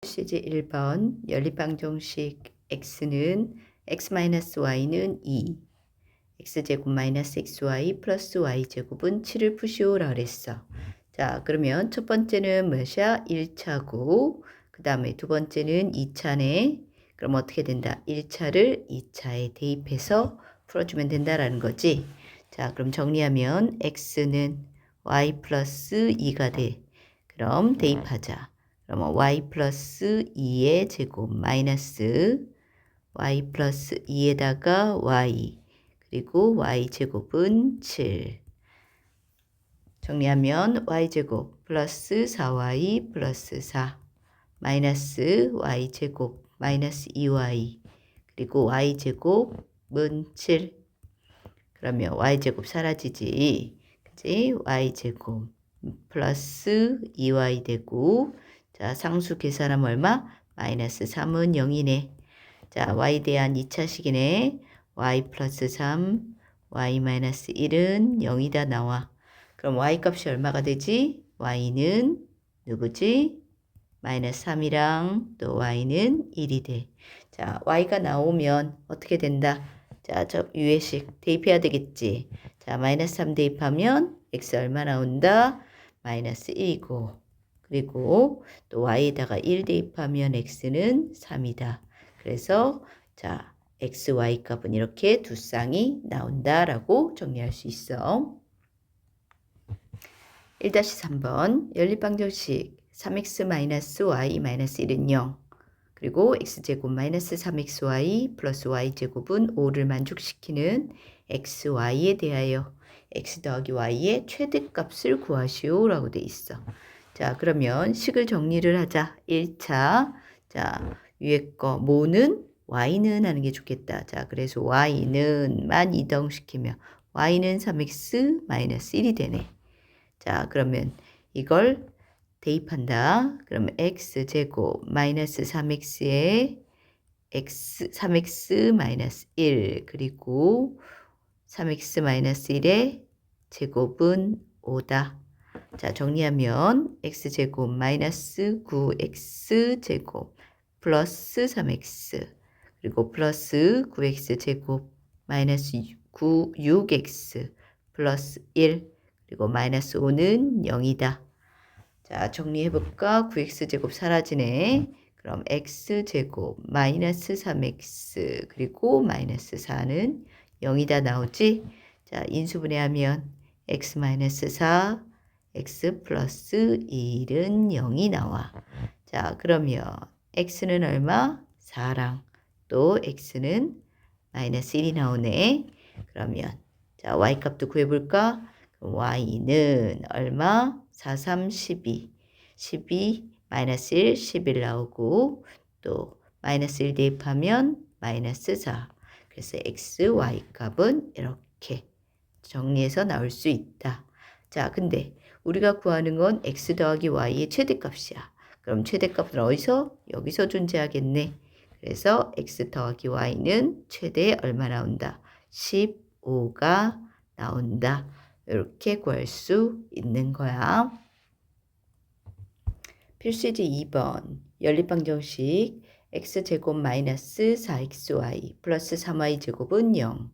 시제 1번 연립방정식 x는 x-y는 2 x제곱 마이너스 xy 플러스 y제곱은 7을 푸시오라 그랬어. 자, 그러면 첫 번째는 몇이야? 1차고 그 다음에 두 번째는 2차네. 그럼 어떻게 된다? 1차를 2차에 대입해서 풀어주면 된다라는 거지. 자, 그럼 정리하면 x는 y 플러스 2가 돼. 그럼 대입하자. 그러면 y 플러스 2의 제곱 마이너스 y 플러스 2에다가 y 그리고 y제곱은 7. 정리하면 y제곱 플러스 4y 플러스 4 마이너스 y제곱 마이너스 2y 그리고 y제곱은 7. 그러면 y제곱 사라지지. 그치? y제곱 플러스 2y 되고 자 상수 계산하면 얼마? 마이너스 3은 0이네. 자 y에 대한 2차식이네. y 플러스 3 y 마이너스 1은 0이다 나와. 그럼 y 값이 얼마가 되지? y는 누구지? 마이너스 3이랑 또 y는 1이 돼. 자 y가 나오면 어떻게 된다? 자 저 위에식 대입해야 되겠지. 자 마이너스 3 대입하면 x 얼마 나온다? 마이너스 1이고 그리고 또 y에다가 1 대입하면 x는 3이다. 그래서 자 x, y 값은 이렇게 두 쌍이 나온다라고 정리할 수 있어. 1-3번 연립방정식 3x-y-1은 0 그리고 x제곱 마이너스 3xy 플러스 y제곱은 5를 만족시키는 xy에 대하여 x 더하기 y의 최대값을 구하시오 라고 돼 있어. 자 그러면 식을 정리를 하자. 1차 자 위에 거 뭐는 y는 하는 게 좋겠다. 자 그래서 y는 만 이동시키면 y는 3x-1이 되네. 자 그러면 이걸 대입한다. 그러면 x제곱 마이너스 3x에 x 3x 마이너스 1 그리고 3x 마이너스 1의 제곱은 5다. 자 정리하면 x제곱 마이너스 9x제곱 플러스 3x 그리고 플러스 9x제곱 마이너스 6x 플러스 1 그리고 마이너스 5는 0이다. 자 정리해볼까? 9x제곱 사라지네. 그럼 x제곱 마이너스 3x 그리고 마이너스 4는 0이다 나오지? 자 인수분해하면 x 마이너스 4 x 플러스 1은 0이 나와. 자 그러면 x는 얼마? 4랑 또 x는 마이너스 1이 나오네. 그러면 자 y 값도 구해볼까? y는 얼마? 4, 3, 12 12 마이너스 1, 11 나오고 또 마이너스 1 대입하면 마이너스 4 그래서 x, y 값은 이렇게 정리해서 나올 수 있다. 자 근데 우리가 구하는 건 x 더하기 y의 최대값이야. 그럼 최대값은 어디서? 여기서 존재하겠네. 그래서 x 더하기 y는 최대 얼마 나온다? 15가 나온다. 이렇게 구할 수 있는 거야. 필수제 2번 연립방정식 x제곱 마이너스 4xy 플러스 3y제곱은 0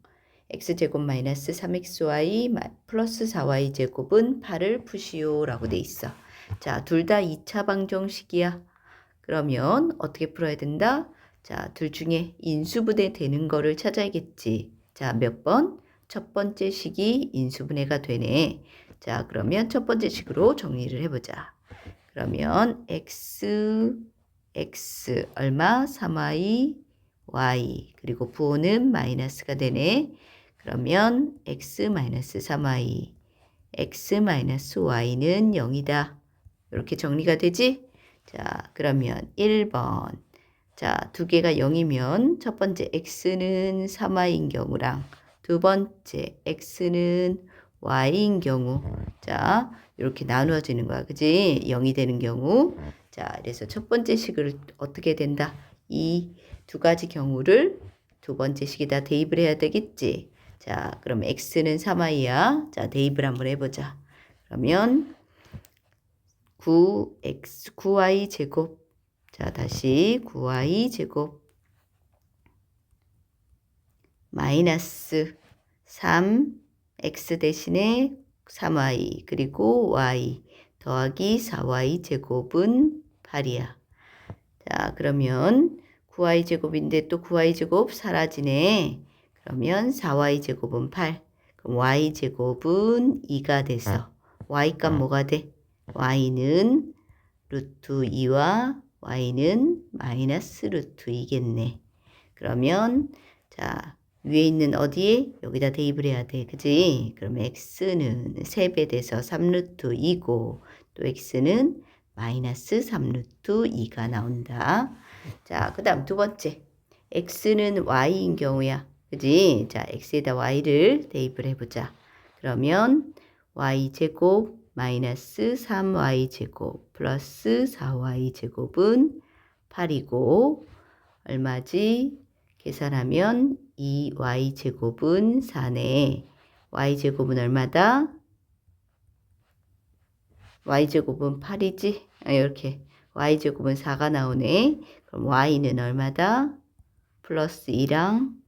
x제곱 마이너스 3xy 플러스 4y제곱은 8을 푸시오 라고 돼 있어. 자, 둘 다 2차 방정식이야. 그러면 어떻게 풀어야 된다? 자, 둘 중에 인수분해 되는 거를 찾아야겠지. 자, 몇 번? 첫 번째 식이 인수분해가 되네. 자, 그러면 첫 번째 식으로 정리를 해보자. 그러면 x 얼마? 3y y 그리고 부호는 마이너스가 되네. 그러면 x 마이너스 3y x 마이너스 y는 0이다. 이렇게 정리가 되지? 자 그러면 1번 자 두 개가 0이면 첫 번째 x는 3y인 경우랑 두 번째 x는 y인 경우 자 이렇게 나누어지는 거야. 그지? 0이 되는 경우 자 그래서 첫 번째 식을 어떻게 된다? 이 두 가지 경우를 두 번째 식에다 대입을 해야 되겠지. 자 그럼 x는 3y야. 자 대입을 한번 해보자. 그러면 9y 제곱 자, 다시 9y 제곱 마이너스 3x 대신에 3y 그리고 y 더하기 4y 제곱은 8이야. 자, 그러면 9y 제곱인데 또 9y 제곱 사라지네. 그러면 4y 제곱은 8. 그럼 y 제곱은 2가 돼서 y 값 뭐가 돼? y는 루트 2와 y는 마이너스 루트 2겠네. 그러면 자, 위에 있는 어디에? 여기다 대입을 해야 돼. 그지? 그럼 x는 3배 돼서 3루트 2고 또 x는 마이너스 3루트 2가 나온다. 자, 그 다음 두 번째. x는 y인 경우야. 그지? 자, x에다 y를 대입을 해보자. 그러면 y제곱 마이너스 3y제곱 플러스 4y제곱은 8이고 얼마지? 계산하면 2y제곱은 4네. y제곱은 얼마다? y제곱은 8이지? 이렇게 y제곱은 4가 나오네. 그럼 y는 얼마다? 플러스 2랑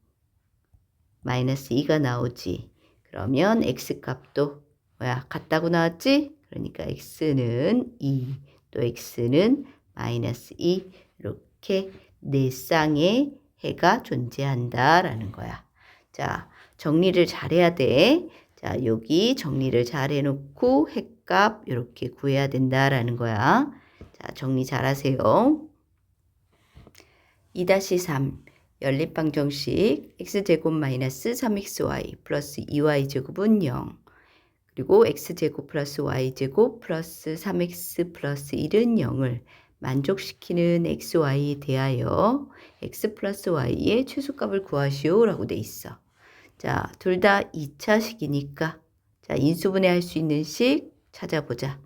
마이너스 2가 나오지. 그러면 x값도 뭐야? 같다고 나왔지? 그러니까 x는 2, 또 x는 마이너스 2 이렇게 네 쌍의 해가 존재한다라는 거야. 자, 정리를 잘해야 돼. 자, 여기 정리를 잘 해놓고 해값 이렇게 구해야 된다라는 거야. 자, 정리 잘하세요. 2-3 연립방정식 x제곱 마이너스 3xy 플러스 2y제곱은 0 그리고 x제곱 플러스 y제곱 플러스 3x 플러스 1은 0을 만족시키는 xy에 대하여 x 플러스 y의 최소값을 구하시오 라고 돼 있어. 자, 둘 다 2차식이니까 자, 인수분해할 수 있는 식 찾아보자.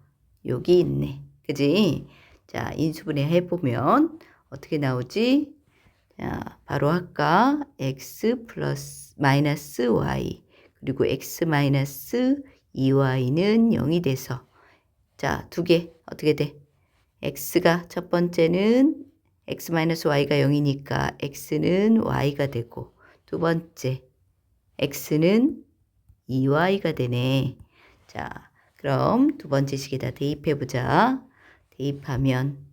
여기 있네. 그지? 자, 인수분해 해보면 어떻게 나오지? 자, 바로 할까? x 플러스 마이너스 y 그리고 x 마이너스 2y는 0이 돼서 자, 두 개 어떻게 돼? x가 첫 번째는 x 마이너스 y가 0이니까 x는 y가 되고 두 번째 x는 2y가 되네. 자, 그럼 두 번째 식에다 대입해보자. 대입하면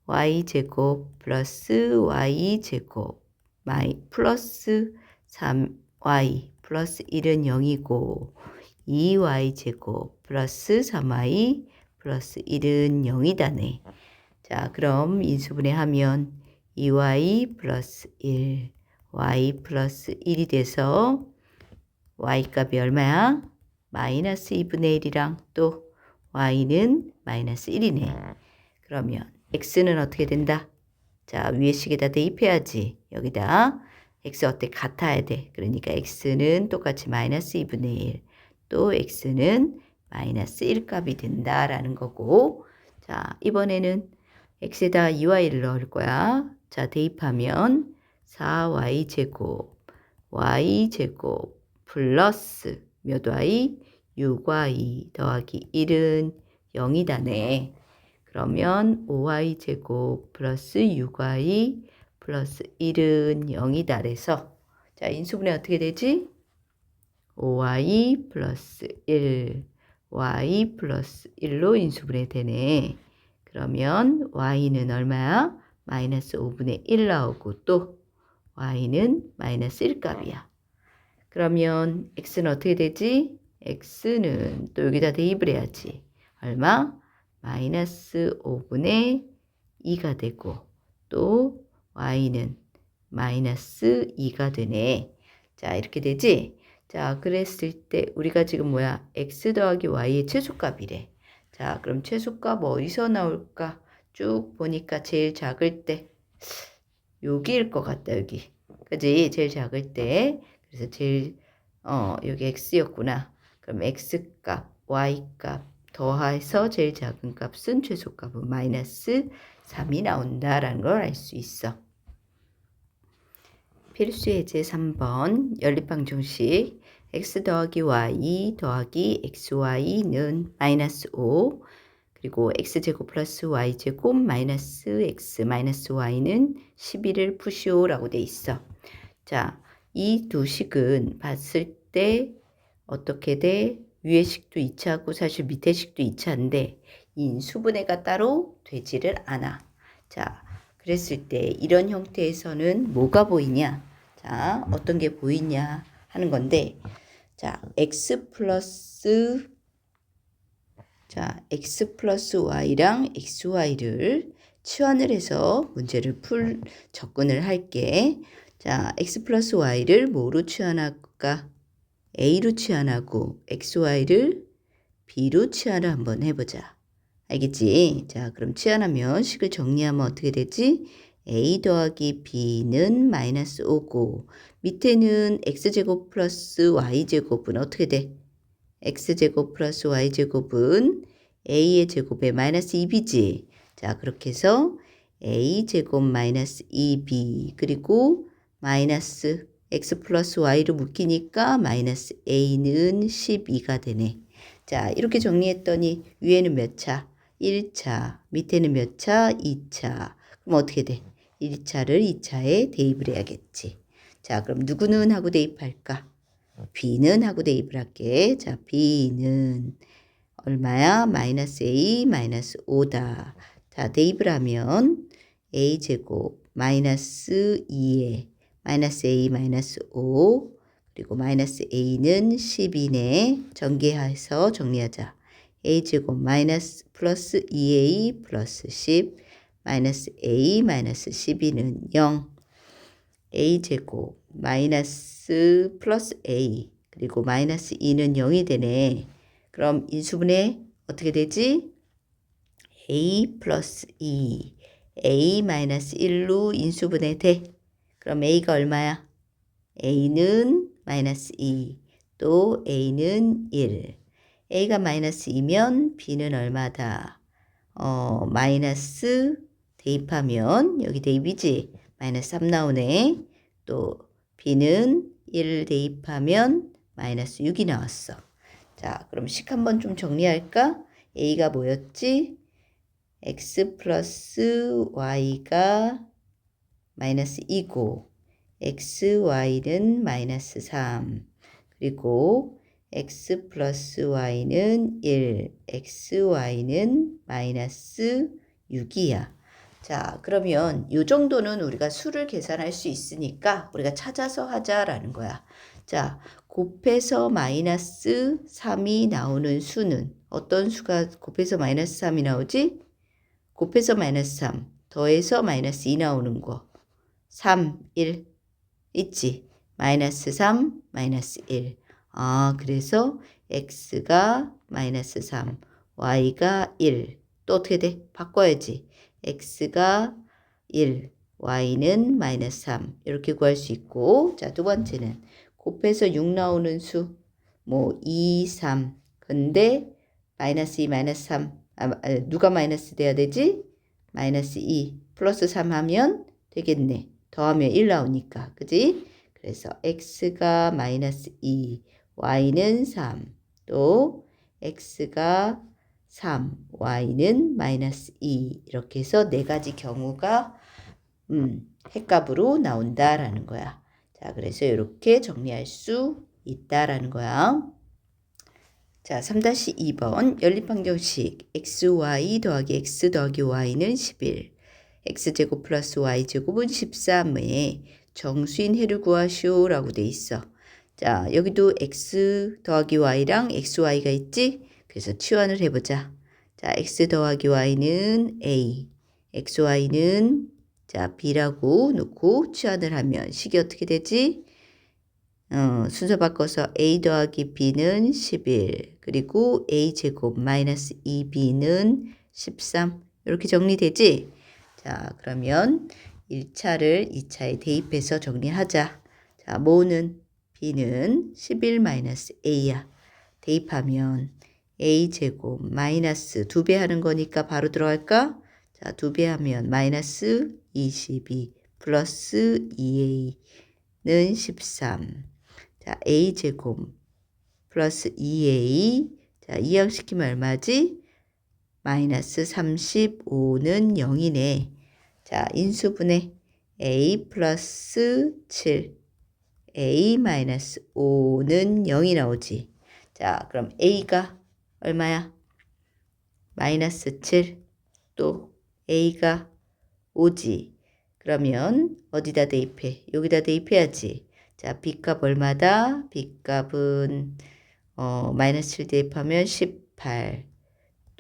y제곱 플러스 y제곱 플러스 3y 플러스 1은 0이고 2y제곱 플러스 3y 플러스 1은 0이다네. 자, 그럼 인수분해하면 2y 플러스 1, y 플러스 1이 돼서 y값이 얼마야? 마이너스 2분의 1이랑 또 y는 마이너스 1이네. 그러면 x는 어떻게 된다? 자, 위에 식에다 대입해야지. 여기다 x 어때? 같아야 돼. 그러니까 x는 똑같이 마이너스 2분의 1, 또 x는 마이너스 1 값이 된다라는 거고 자, 이번에는 x에다 2y를 넣을 거야. 자, 대입하면 4y제곱 y제곱 플러스 몇 y? 6y 더하기 1은 0이다네. 그러면 5y제곱 플러스 6y 플러스 1은 0이다 그래서 자, 인수분해 어떻게 되지? 5y 플러스 1 y 플러스 1로 인수분해 되네. 그러면 y는 얼마야? 마이너스 5분의 1 나오고 또 y는 마이너스 1 값이야. 그러면 x는 어떻게 되지? x는 또 여기다 대입을 해야지. 얼마? 마이너스 5분의 2가 되고 또 y는 마이너스 2가 되네. 자, 이렇게 되지? 자, 그랬을 때 우리가 지금 뭐야? x 더하기 y의 최소값이래. 자, 그럼 최소값 어디서 나올까? 쭉 보니까 제일 작을 때 여기일 것 같다. 여기. 그지? 제일 작을 때. 그래서 제일 여기 x였구나. 그럼 x값, y값 더해서 제일 작은 값은 최소값은 마이너스 3이 나온다라는 걸 알 수 있어. 필수 예제 3번 연립방정식 x 더하기 y 더하기 xy는 마이너스 5. 그리고 x제곱 플러스 y제곱 마이너스 x 마이너스 y는 11을 푸시오라고 돼 있어. 자, 이 두 식은 봤을 때 어떻게 돼? 위의 식도 2차고 사실 밑에 식도 2차인데 인수분해가 따로 되지를 않아. 자, 그랬을 때 이런 형태에서는 뭐가 보이냐? 자, 어떤 게 보이냐 하는 건데, 자, x 플러스 y랑 xy를 치환을 해서 문제를 접근을 할게. 자, x 플러스 y를 뭐로 치환할까? a로 치환하고 xy를 b로 치환을 한번 해보자. 알겠지? 자, 그럼 치환하면 식을 정리하면 어떻게 되지? a 더하기 b는 마이너스 5고 밑에는 x제곱 플러스 y제곱은 어떻게 돼? x제곱 플러스 y제곱은 a의 제곱에 마이너스 2b지. 자, 그렇게 해서 a제곱 마이너스 2b 그리고 마이너스 x 플러스 y로 묶이니까 마이너스 a는 12가 되네. 자, 이렇게 정리했더니 위에는 몇 차? 1차. 밑에는 몇 차? 2차. 그럼 어떻게 돼? 1차를 2차에 대입을 해야겠지. 자, 그럼 누구는 하고 대입할까? b는 하고 대입을 할게. 자, b는 얼마야? 마이너스 a 마이너스 5다. 자, 대입을 하면 a제곱 마이너스 2에 마이너스 a 마이너스 5 그리고 마이너스 a는 10이네. 전개해서 정리하자. a제곱 마이너스 플러스 2a 플러스 10 마이너스 a 마이너스 12는 0 a제곱 마이너스 플러스 a 그리고 마이너스 2는 0이 되네. 그럼 인수분해 어떻게 되지? a 플러스 2 a 마이너스 1로 인수분해 돼. 그럼 a가 얼마야? a는 마이너스 2 또 a는 1 a가 마이너스 2면 b는 얼마다? 마이너스 대입하면 여기 대입이지? 마이너스 3 나오네. 또 b는 1 대입하면 마이너스 6이 나왔어. 자, 그럼 식 한번 좀 정리할까? a가 뭐였지? x 플러스 y가 마이너스 2고 xy는 마이너스 3 그리고 x 플러스 y는 1 xy는 마이너스 6이야. 자, 그러면 이 정도는 우리가 수를 계산할 수 있으니까 우리가 찾아서 하자라는 거야. 자, 곱해서 마이너스 3이 나오는 수는 어떤 수가 곱해서 마이너스 3이 나오지? 곱해서 마이너스 3 더해서 마이너스 2 나오는 거 3, 1 있지? 마이너스 3, 마이너스 1. 아, 그래서 x가 마이너스 3, y가 1. 또 어떻게 돼? 바꿔야지. x가 1, y는 마이너스 3. 이렇게 구할 수 있고, 자, 두 번째는 곱해서 6 나오는 수, 2, 3. 근데 마이너스 2, 마이너스 3. 누가 마이너스 돼야 되지? 마이너스 2 플러스 3 하면 되겠네. 더하면 1 나오니까. 그지? 그래서 x가 마이너스 2, y는 3. 또 x가 3, y는 마이너스 2. 이렇게 해서 네 가지 경우가 핵값으로 나온다라는 거야. 자, 그래서 이렇게 정리할 수 있다라는 거야. 자, 3-2번 연립방정식 xy 더하기 x 더하기 y는 11 x제곱 플러스 y제곱은 13의 정수인 해를 구하시오 라고 돼 있어. 자, 여기도 x 더하기 y랑 xy가 있지? 그래서 치환을 해보자. 자, x 더하기 y는 a, xy는 자 b라고 놓고 치환을 하면 식이 어떻게 되지? 순서 바꿔서 a 더하기 b는 11 그리고 a제곱 마이너스 2b는 13 이렇게 정리되지? 자, 그러면 1차를 2차에 대입해서 정리하자. 자, 뭐는 b는 11 마이너스 a야. 대입하면 a제곱 마이너스 2배 하는 거니까 바로 들어갈까? 자, 2배 하면 마이너스 22 플러스 2a는 13. 자, a제곱 플러스 2a. 자, 이항시키면 얼마지? 마이너스 35는 0이네. 자, 인수분해 a 플러스 7 a 마이너스 5는 0이 나오지. 자, 그럼 a가 얼마야? 마이너스 7 또 a가 5지. 그러면 어디다 대입해? 여기다 대입해야지. 자, b값 얼마다? b값은 마이너스 7 대입하면 18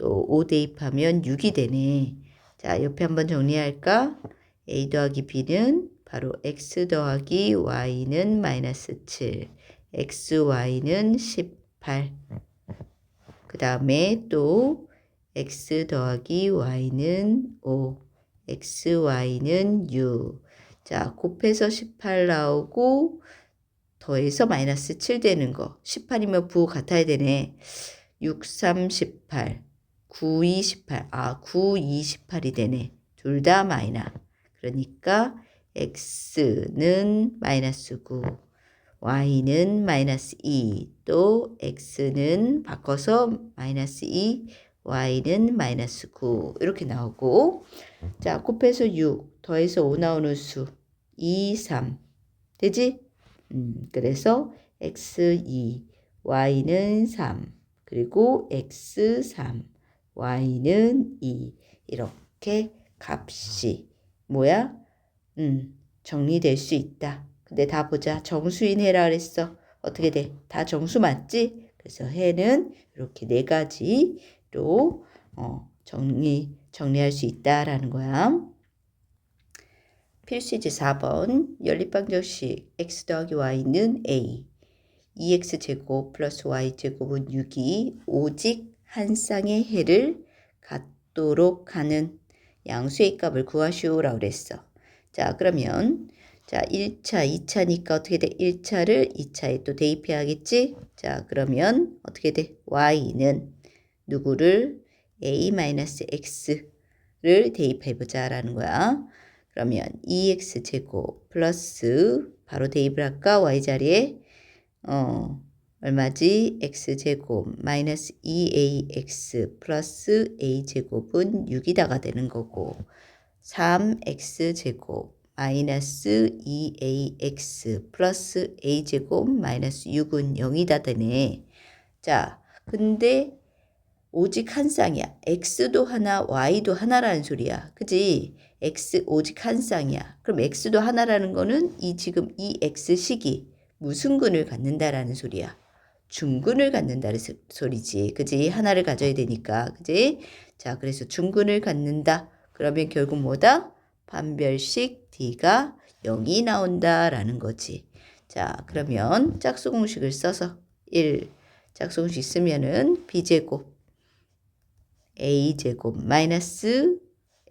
또 5 대입하면 6이 되네. 자, 옆에 한번 정리할까? a 더하기 b는 바로 x 더하기 y는 마이너스 7 xy는 18 그 다음에 또 x 더하기 y는 5 xy는 6 자, 곱해서 18 나오고 더해서 마이너스 7 되는 거 18이면 부호 같아야 되네. 6, 3, 18 9, 2, 18 9, 2, 18이 되네. 둘 다 마이너. 그러니까 x는 마이너스 9 y는 마이너스 2 또 x는 바꿔서 마이너스 2 y는 마이너스 9 이렇게 나오고 자 곱해서 6 더해서 5 나오는 수 2, 3 되지? 그래서 x2 y는 3 그리고 x3 y는 2 이렇게 값이 뭐야? 정리될 수 있다. 근데 다 보자. 정수인 해라 그랬어. 어떻게 돼? 다 정수 맞지? 그래서 해는 이렇게 네 가지로 정리할 수 있다라는 거야. 필수지 4번 연립방정식 x 더하기 y는 a 2x제곱 플러스 y제곱은 6이 오직 한 쌍의 해를 갖도록 하는 양수의 값을 구하시오라고 그랬어. 자, 그러면 자 1차, 2차니까 어떻게 돼? 1차를 2차에 또 대입해야겠지? 자, 그러면 어떻게 돼? y는 누구를? a-x를 대입해보자 라는 거야. 그러면 2x제곱 플러스 바로 대입을 할까? y자리에 얼마지? x제곱 마이너스 2ax 플러스 a제곱은 6이다가 되는 거고 3x제곱 마이너스 2ax 플러스 a제곱 마이너스 6은 0이다 되네. 자, 근데 오직 한 쌍이야. x도 하나, y도 하나라는 소리야. 그지? x 오직 한 쌍이야. 그럼 x도 하나라는 거는 지금 이 x식이 무슨 근을 갖는다라는 소리야. 중근을 갖는다는 소리지. 그지? 하나를 가져야 되니까. 그지? 자, 그래서 중근을 갖는다. 그러면 결국 뭐다? 판별식 d가 0이 나온다라는 거지. 자, 그러면 짝수 공식을 써서 1 짝수 공식 쓰면은 b제곱 a제곱 마이너스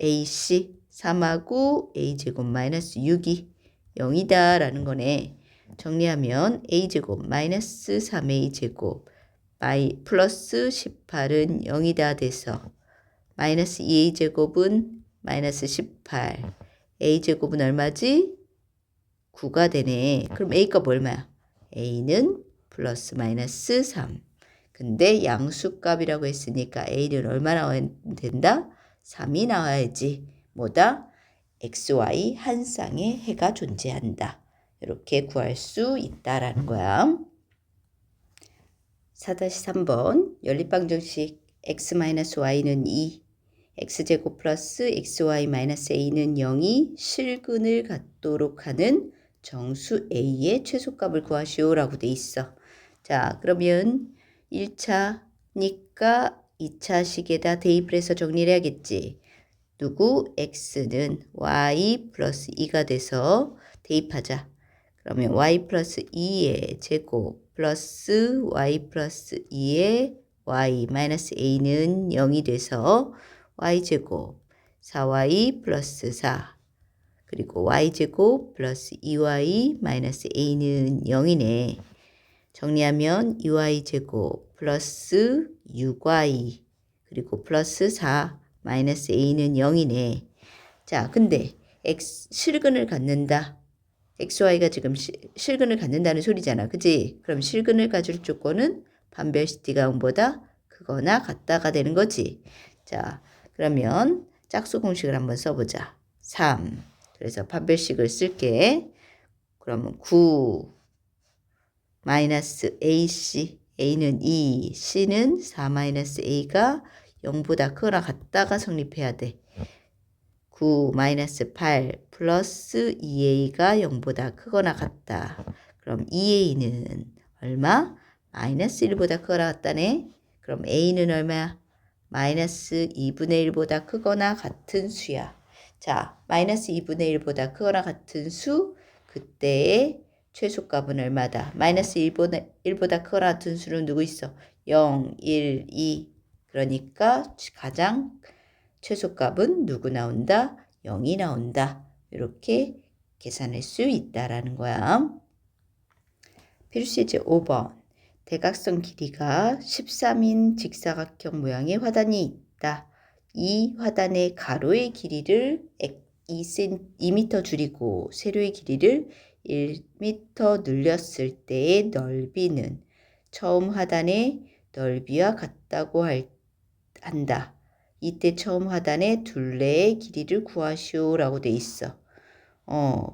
ac 3하고 a제곱 마이너스 6이 0이다 라는 거네. 정리하면 a제곱 마이너스 3a제곱 플러스 18은 0이다 돼서 마이너스 2a제곱은 마이너스 18 a제곱은 얼마지? 9가 되네. 그럼 a값 얼마야? a는 플러스 마이너스 3 근데 양수값이라고 했으니까 a는 얼마 나와야 된다? 3이 나와야지. 뭐다? xy 한 쌍의 해가 존재한다. 이렇게 구할 수 있다라는 거야. 4-3번 연립방정식 x-y는 2 x제곱 플러스 xy-a는 0이 실근을 갖도록 하는 정수 a의 최소값을 구하시오라고 돼 있어. 자, 그러면 1차니까 2차식에다 대입을 해서 정리를 해야겠지. 누구? x는 y 플러스 2가 돼서 대입하자. 그러면 y 플러스 2의 제곱 플러스 y 플러스 2의 y 마이너스 a는 0이 돼서 y제곱 4y 플러스 4 그리고 y제곱 플러스 2y 마이너스 a는 0이네. 정리하면 2y제곱 플러스 6y 그리고 플러스 4 마이너스 a는 0이네. 자, 근데 실근을 갖는다. xy가 지금 실근을 갖는다는 소리잖아. 그지? 그럼 실근을 가질 조건은 판별식 d가 0보다 크거나 같다가 되는 거지. 자, 그러면 짝수 공식을 한번 써보자. 3. 그래서 판별식을 쓸게. 그러면 9 마이너스 AC. A는 2, C는 4 마이너스 A가 0보다 크거나 같다가 성립해야 돼. 9 마이너스 8 플러스 2A가 0보다 크거나 같다. 그럼 2A는 얼마? 마이너스 1보다 크거나 같다네. 그럼 A는 얼마야? 마이너스 2분의 1보다 크거나 같은 수야. 자, 마이너스 2분의 1보다 크거나 같은 수, 그때의 최소값은 얼마다? 마이너스 1보다 크거나 같은 수는 누구 있어? 0, 1, 2. 그러니까 가장 최소값은 누구 나온다? 0이 나온다. 이렇게 계산할 수 있다라는 거야. 필수제 5번. 대각선 길이가 13인 직사각형 모양의 화단이 있다. 이 화단의 가로의 길이를 2m 줄이고 세로의 길이를 1m 늘렸을 때의 넓이는 처음 화단의 넓이와 같다고 한다. 이때 처음 하단의 둘레의 길이를 구하시오 라고 돼 있어.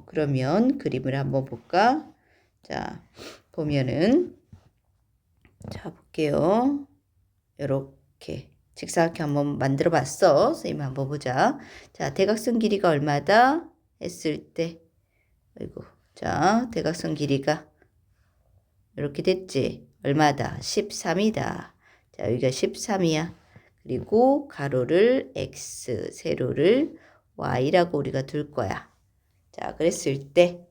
그러면 그림을 한번 볼까? 자, 보면은 자, 볼게요. 요렇게 직사각형 한번 만들어 봤어. 선생님 한번 보자. 자, 대각선 길이가 얼마다? 했을 때 아이고. 자, 대각선 길이가 이렇게 됐지? 얼마다? 13이다. 자, 여기가 13이야. 그리고 가로를 x, 세로를 y라고 우리가 둘 거야. 자, 그랬을 때,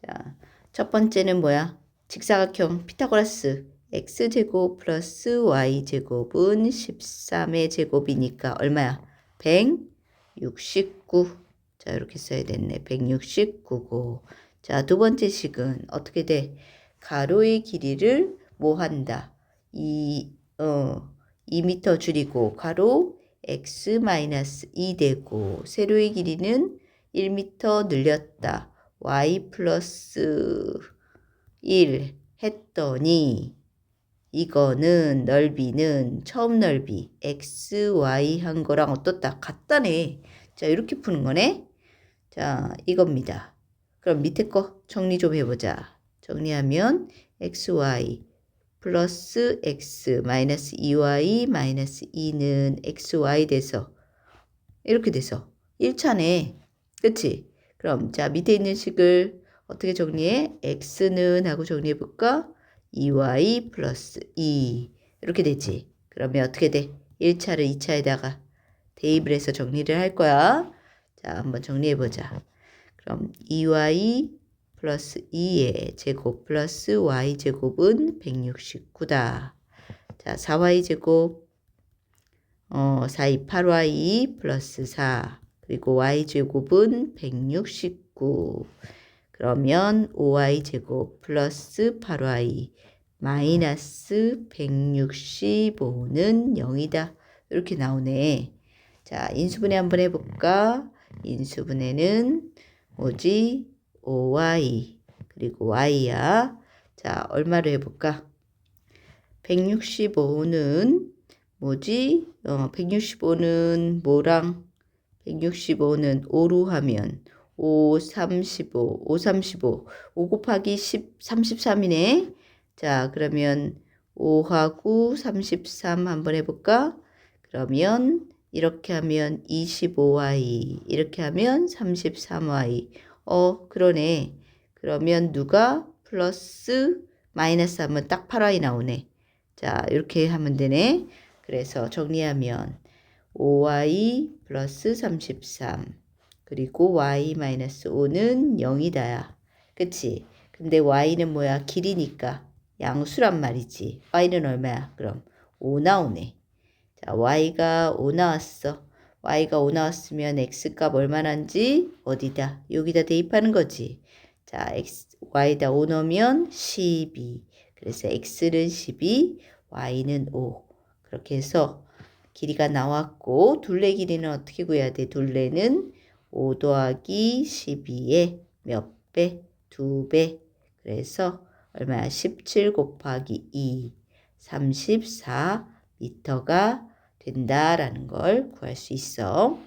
자, 첫 번째는 뭐야? 직사각형 피타고라스 x제곱 플러스 y제곱은 13의 제곱이니까 얼마야? 169. 자, 이렇게 써야 됐네. 169고. 자, 두 번째 식은 어떻게 돼? 가로의 길이를 뭐 한다? 2m 줄이고 가로 x-2 되고 세로의 길이는 1m 늘렸다. y 플러스 1 했더니 이거는 넓이는 처음 넓이 x, y 한 거랑 어떻다? 같다네. 자, 이렇게 푸는 거네. 자, 이겁니다. 그럼 밑에 거 정리 좀 해보자. 정리하면 xy 플러스 x 마이너스 2y 마이너스 2는 xy 돼서 이렇게 돼서 1차네. 그치? 그럼 자 밑에 있는 식을 어떻게 정리해? x는 하고 정리해볼까? 2y 플러스 2 이렇게 되지. 그러면 어떻게 돼? 1차를 2차에다가 대입을 해서 정리를 할 거야. 자, 한번 정리해보자. 그럼 2y 플러스 2의 제곱 플러스 y제곱은 169다. 자, 4y제곱 4, 8y 플러스 4 그리고 y제곱은 169. 그러면 5y제곱 플러스 8y 마이너스 165는 0이다. 이렇게 나오네. 자, 인수분해 한번 해볼까? 인수분해는 뭐지? 5y 그리고 y야. 자, 얼마로 해볼까? 165는 뭐지? 165는 뭐랑 165는 5로 하면 5, 35, 5, 35, 5 곱하기 10, 33이네. 자, 그러면 5하고 33 한번 해볼까? 그러면 이렇게 하면 25y, 이렇게 하면 33y. 그러네. 그러면 누가 플러스 마이너스 하면 딱 8y 나오네. 자, 이렇게 하면 되네. 그래서 정리하면 5y 플러스 33 그리고 y 마이너스 5는 0이다야. 그치? 근데 y는 뭐야? 길이니까 양수란 말이지. y는 얼마야? 그럼 5 나오네. 자, y가 5 나왔어. y가 5 나왔으면 x값 얼마나인지 어디다? 여기다 대입하는 거지. 자, y다 5 넣으면 12. 그래서 x는 12, y는 5. 그렇게 해서 길이가 나왔고 둘레 길이는 어떻게 구해야 돼? 둘레는 5 더하기 12의 몇 배? 2배. 그래서 얼마야? 17 곱하기 2, 34m가 된다라는 걸 구할 수 있어.